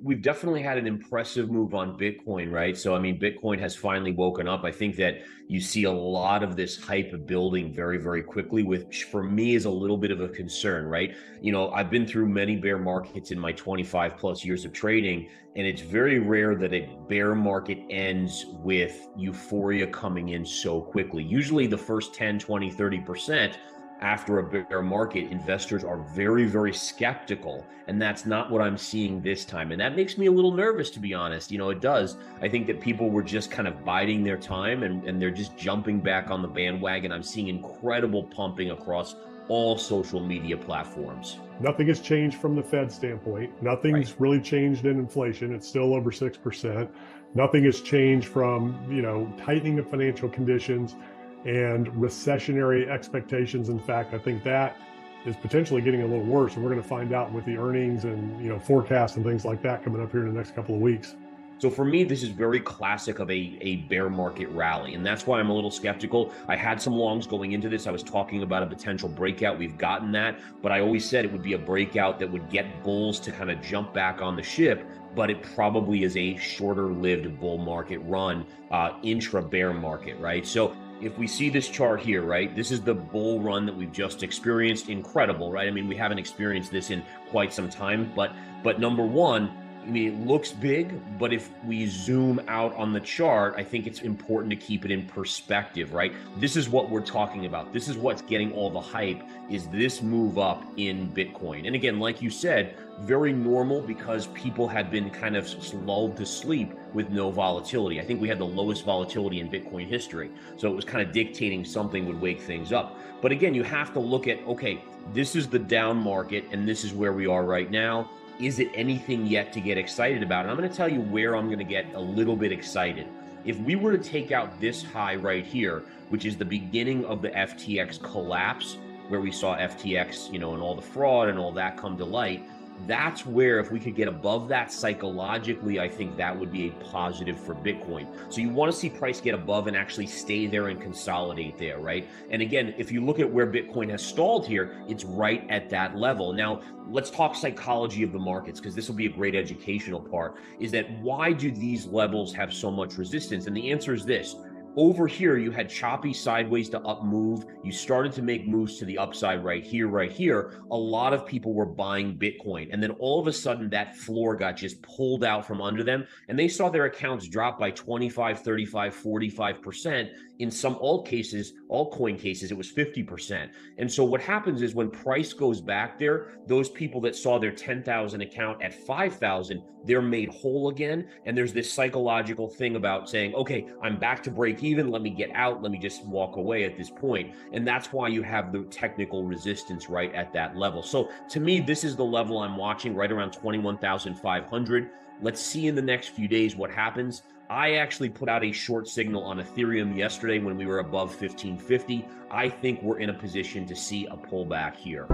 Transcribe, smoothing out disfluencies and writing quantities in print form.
We've definitely had an impressive move on Bitcoin, right? So, I mean, Bitcoin has finally woken up. I think that you see a lot of this hype building very, very quickly, which for me is a little bit of a concern, right? You know, I've been through many bear markets in my 25 plus years of trading, and it's very rare that a bear market ends with euphoria coming in so quickly. Usually the first 10, 20, 30% after a bear market, investors are very, very skeptical. And that's not what I'm seeing this time. And that makes me a little nervous, to be honest. You know, it does. I think that people were just kind of biding their time and they're just jumping back on the bandwagon. I'm seeing incredible pumping across all social media platforms. Nothing has changed from the Fed standpoint. Nothing's really changed in inflation. It's still over 6%. Nothing has changed from, tightening of financial conditions and recessionary expectations. In fact, I think that is potentially getting a little worse, and we're going to find out with the earnings and forecasts and things like that coming up here in the next couple of weeks. So for me, this is very classic of a bear market rally, and that's why I'm a little skeptical. I had some longs going into this. I was talking about a potential breakout. We've gotten that, but I always said it would be a breakout that would get bulls to kind of jump back on the ship, but it probably is a shorter-lived bull market run, intra-bear market, right? So if we see this chart here, right, this is the bull run that we've just experienced. Incredible, right? I mean, we haven't experienced this in quite some time, but number one, I mean, it looks big, but if we zoom out on the chart, I think it's important to keep it in perspective, right? This is what we're talking about. This is what's getting all the hype, is this move up in Bitcoin. And again, like you said, very normal because people had been kind of lulled to sleep with no volatility. I think we had the lowest volatility in Bitcoin history. So it was kind of dictating something would wake things up. But again, you have to look at, okay, this is the down market and this is where we are right now. Is it anything yet to get excited about? And I'm going to tell you where I'm going to get a little bit excited. If we were to take out this high right here, which is the beginning of the FTX collapse, where we saw FTX, and all the fraud and all that come to light, that's where if we could get above that psychologically, I think that would be a positive for Bitcoin. So you want to see price get above and actually stay there and consolidate there, right? And again, if you look at where Bitcoin has stalled here, it's right at that level. Now, let's talk psychology of the markets, because this will be a great educational part, is that why do these levels have so much resistance? And the answer is this. Over here, you had choppy sideways to up move. You started to make moves to the upside right here, right here. A lot of people were buying Bitcoin. And then all of a sudden, that floor got just pulled out from under them. And they saw their accounts drop by 25, 35, 45%. In some altcoin cases, it was 50%. And so what happens is when price goes back there, those people that saw their 10,000 account at 5,000, they're made whole again. And there's this psychological thing about saying, okay, I'm back to break even. Let me get out. Let me just walk away at this point. And that's why you have the technical resistance right at that level. So to me, this is the level I'm watching right around 21,500. Let's see in the next few days what happens. I actually put out a short signal on Ethereum yesterday when we were above 1550. I think we're in a position to see a pullback here.